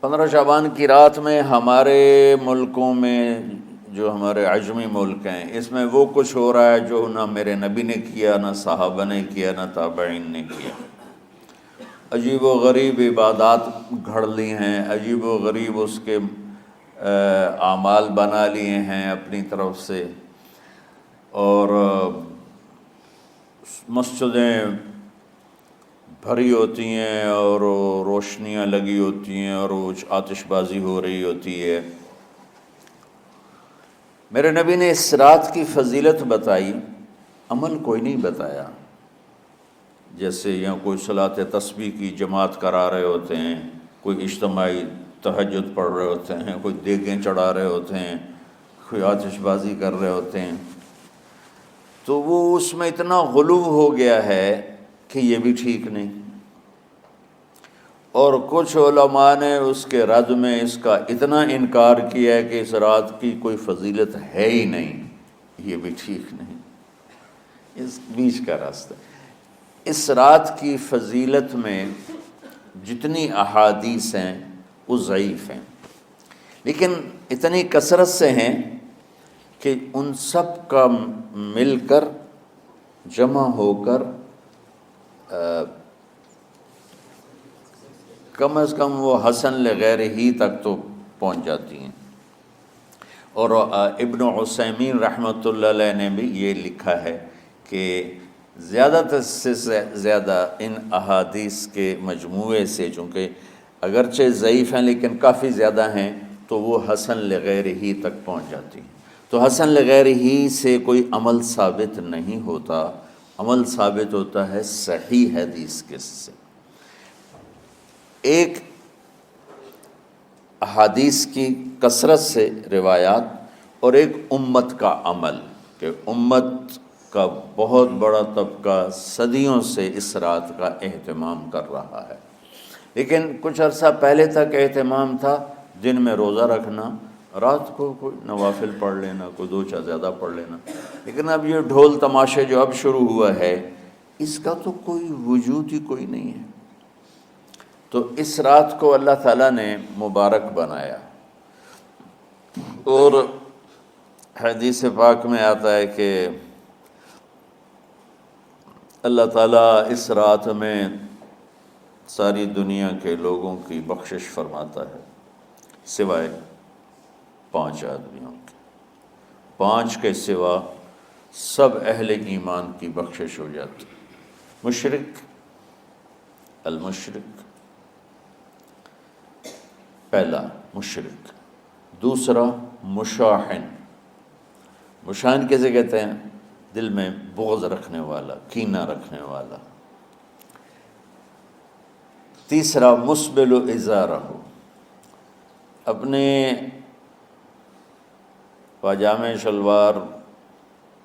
15 شعبان کی رات میں ہمارے ملکوں میں جو ہمارے عجمی ملک ہیں اس میں وہ کچھ ہو رہا ہے جو نہ میرے نبی نے کیا، نہ صحابہ نے کیا، نہ تابعین نے کیا۔ عجیب و غریب عبادات گھڑ لی ہیں، عجیب و غریب اس کے اعمال بنا لیے ہیں اپنی طرف سے، اور مسجدیں بھری ہوتی ہیں اور روشنیاں لگی ہوتی ہیں اور آتش بازی ہو رہی ہوتی ہے۔ میرے نبی نے اس رات کی فضیلت بتائی، عمل کوئی نہیں بتایا۔ جیسے یہاں کوئی صلاۃ تسبیح کی جماعت کرا رہے ہوتے ہیں، کوئی اجتماعی تہجد پڑھ رہے ہوتے ہیں، کوئی دیگیں چڑھا رہے ہوتے ہیں، کوئی آتش بازی کر رہے ہوتے ہیں، تو وہ اس میں اتنا غلو ہو گیا ہے کہ یہ بھی ٹھیک نہیں۔ اور کچھ علماء نے اس کے رد میں اس کا اتنا انکار کیا ہے کہ اس رات کی کوئی فضیلت ہے ہی نہیں، یہ بھی ٹھیک نہیں۔ اس بیچ کا راستہ، اس رات کی فضیلت میں جتنی احادیث ہیں وہ ضعیف ہیں، لیکن اتنی کثرت سے ہیں کہ ان سب کا مل کر جمع ہو کر کم از کم وہ حسن لغیر ہی تک تو پہنچ جاتی ہیں۔ اور ابن عثیمین رحمۃ اللہ علیہ نے بھی یہ لکھا ہے کہ زیادہ سے زیادہ ان احادیث کے مجموعے سے، چونکہ اگرچہ ضعیف ہیں لیکن کافی زیادہ ہیں، تو وہ حسن لغیر ہی تک پہنچ جاتی ہیں۔ تو حسن لغیر ہی سے کوئی عمل ثابت نہیں ہوتا، عمل ثابت ہوتا ہے صحیح حدیث کے سے۔ ایک احادیث کی کثرت سے روایات، اور ایک امت کا عمل، کہ امت کا بہت بڑا طبقہ صدیوں سے اس رات کا اہتمام کر رہا ہے۔ لیکن کچھ عرصہ پہلے تک اہتمام تھا دن میں روزہ رکھنا، رات کو کوئی نوافل پڑھ لینا، کوئی دو چار زیادہ پڑھ لینا، لیکن اب یہ ڈھول تماشے جو اب شروع ہوا ہے اس کا تو کوئی وجود ہی کوئی نہیں ہے۔ تو اس رات کو اللہ تعالیٰ نے مبارک بنایا، اور حدیث پاک میں آتا ہے کہ اللہ تعالیٰ اس رات میں ساری دنیا کے لوگوں کی بخشش فرماتا ہے سوائے 5 آدمیوں کے۔ 5 کے سوا سب اہل ایمان کی بخشش ہو جاتی۔ مشرک، المشرک، پہلا مشرک، دوسرا مشاحن۔ مشاحن کیسے کہتے ہیں؟ دل میں بغض رکھنے والا، کینہ رکھنے والا۔ تیسرا مسبل ازارہ، اپنے پاجامے شلوار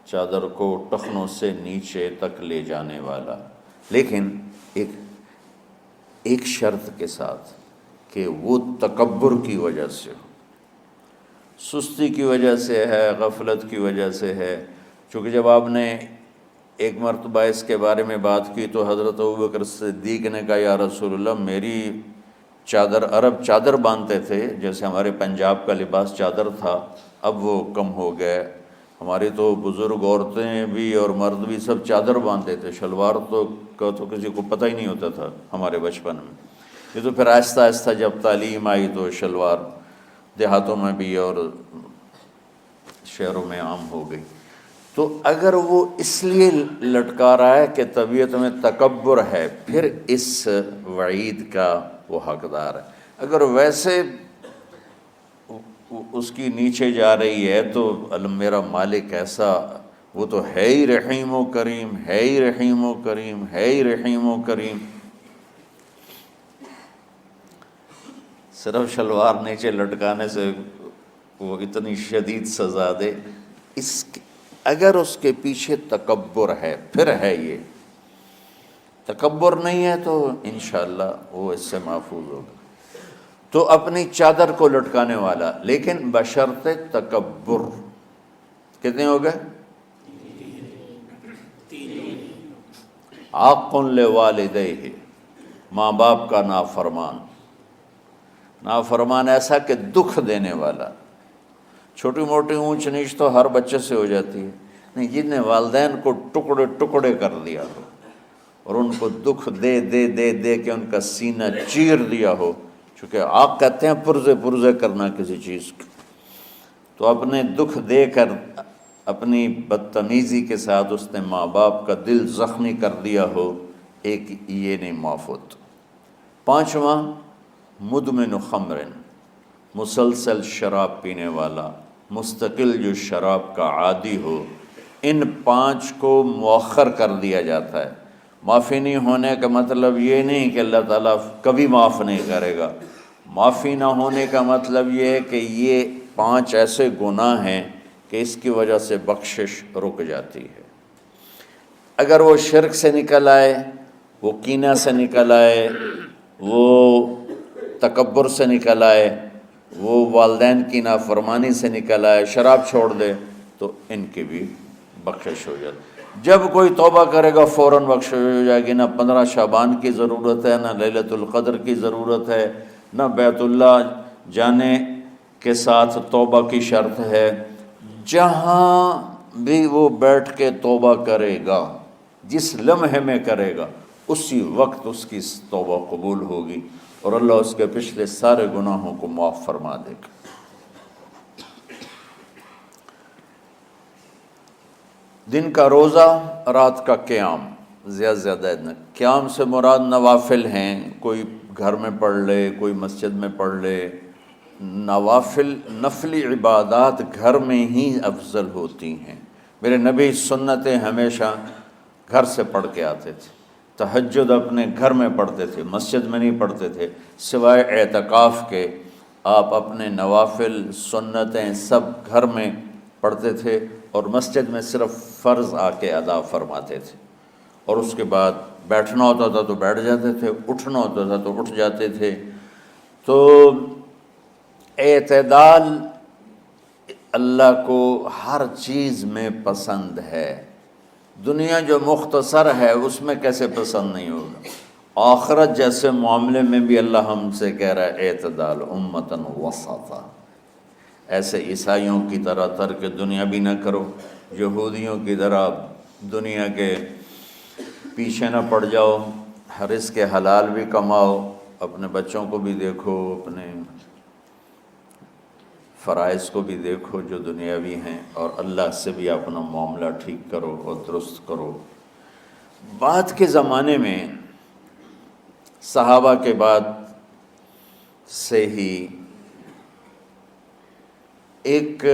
چادر کو ٹخنوں سے نیچے تک لے جانے والا، لیکن ایک شرط کے ساتھ کہ وہ تکبر کی وجہ سے ہو، سستی کی وجہ سے ہے، غفلت کی وجہ سے ہے۔ چونکہ جب آپ نے ایک مرتبہ اس کے بارے میں بات کی تو حضرت ابوبکر صدیق نے کہا یا رسول اللہ، میری چادر، عرب چادر باندھتے تھے جیسے ہمارے پنجاب کا لباس چادر تھا، اب وہ کم ہو گئے۔ ہماری تو بزرگ عورتیں بھی اور مرد بھی سب چادر باندھتے تھے، شلوار کا تو کسی کو پتہ ہی نہیں ہوتا تھا ہمارے بچپن میں۔ یہ تو پھر آہستہ آہستہ جب تعلیم آئی تو شلوار دیہاتوں میں بھی اور شہروں میں عام ہو گئی۔ تو اگر وہ اس لیے لٹکا رہا ہے کہ طبیعت میں تکبر ہے، پھر اس وعید کا وہ حقدار ہے۔ اگر ویسے اس کی نیچے جا رہی ہے تو میرا مالک ایسا، وہ تو ہے ہی رحیم و کریم، ہے ہی رحیم و کریم، ہے ہی رحیم و کریم، صرف شلوار نیچے لٹکانے سے وہ اتنی شدید سزا دے۔ اگر اس کے پیچھے تکبر ہے، پھر ہے یہ تکبر نہیں ہے تو انشاءاللہ وہ اس سے محفوظ ہوگا۔ تو اپنی چادر کو لٹکانے والا، لیکن بشرط تکبر۔ کتنے ہو گئے؟ عاق لوالدیہ، ماں باپ کا نافرمان، نافرمان ایسا کہ دکھ دینے والا. چھوٹی موٹی اونچ نیچ تو ہر بچے سے ہو جاتی ہے، نہیں، جن نے والدین کو ٹکڑے ٹکڑے کر دیا ہو اور ان کو دکھ دے دے دے دے کے ان کا سینہ چیر دیا ہو، چونکہ آپ کہتے ہیں پرزے پرزے کرنا کسی چیز کو، تو اپنے دکھ دے کر اپنی بدتمیزی کے ساتھ اس نے ماں باپ کا دل زخمی کر دیا ہو، ایک یہ نہیں معاف ہوتا. پانچواں، مدمن خمر، مسلسل شراب پینے والا، مستقل جو شراب کا عادی ہو. ان 5 کو مؤخر کر دیا جاتا ہے. معافی نہیں ہونے کا مطلب یہ نہیں کہ اللہ تعالیٰ کبھی معاف نہیں کرے گا. معافی نہ ہونے کا مطلب یہ ہے کہ یہ 5 ایسے گناہ ہیں کہ اس کی وجہ سے بخشش رک جاتی ہے. اگر وہ شرک سے نکل آئے، وہ کینہ سے نکل آئے، وہ تکبر سے نکل آئے، وہ والدین کی نافرمانی سے نکل آئے، شراب چھوڑ دے، تو ان کی بھی بخشش ہو جاتی. جب کوئی توبہ کرے گا فوراً بخشش ہو جائے گی. نہ 15 شعبان کی ضرورت ہے، نہ لیلۃ القدر کی ضرورت ہے، نہ بیت اللہ جانے کے ساتھ توبہ کی شرط ہے. جہاں بھی وہ بیٹھ کے توبہ کرے گا، جس لمحے میں کرے گا، اسی وقت اس کی توبہ قبول ہوگی اور اللہ اس کے پچھلے سارے گناہوں کو معاف فرما دے گا. دن کا روزہ، رات کا قیام، زیادہ سے زیادہ. قیام سے مراد نوافل ہیں، کوئی گھر میں پڑھ لے، کوئی مسجد میں پڑھ لے. نوافل، نفلی عبادات گھر میں ہی افضل ہوتی ہیں. میرے نبی سنتیں ہمیشہ گھر سے پڑھ کے آتے تھے. تہجد اپنے گھر میں پڑھتے تھے، مسجد میں نہیں پڑھتے تھے. سوائے اعتکاف کے آپ اپنے نوافل سنتیں سب گھر میں پڑھتے تھے اور مسجد میں صرف فرض آ کے ادا فرماتے تھے. اور اس کے بعد بیٹھنا ہوتا تھا تو بیٹھ جاتے تھے، اٹھنا ہوتا تھا تو اٹھ جاتے تھے. تو اعتدال اللہ کو ہر چیز میں پسند ہے. دنیا جو مختصر ہے اس میں کیسے پسند نہیں ہوگا؟ آخرت جیسے معاملے میں بھی اللہ ہم سے کہہ رہا ہے اعتدال، امتن وسطا. ایسے عیسائیوں کی طرح ترک دنیا بھی نہ کرو، یہودیوں کی طرح دنیا کے پیچھے نہ پڑ جاؤ. رزق حلال بھی کماؤ، اپنے بچوں کو بھی دیکھو، اپنے فرائض کو بھی دیکھو جو دنیاوی ہیں، اور اللہ سے بھی اپنا معاملہ ٹھیک کرو اور درست کرو. بعد کے زمانے میں صحابہ کے بعد سے ہی ایک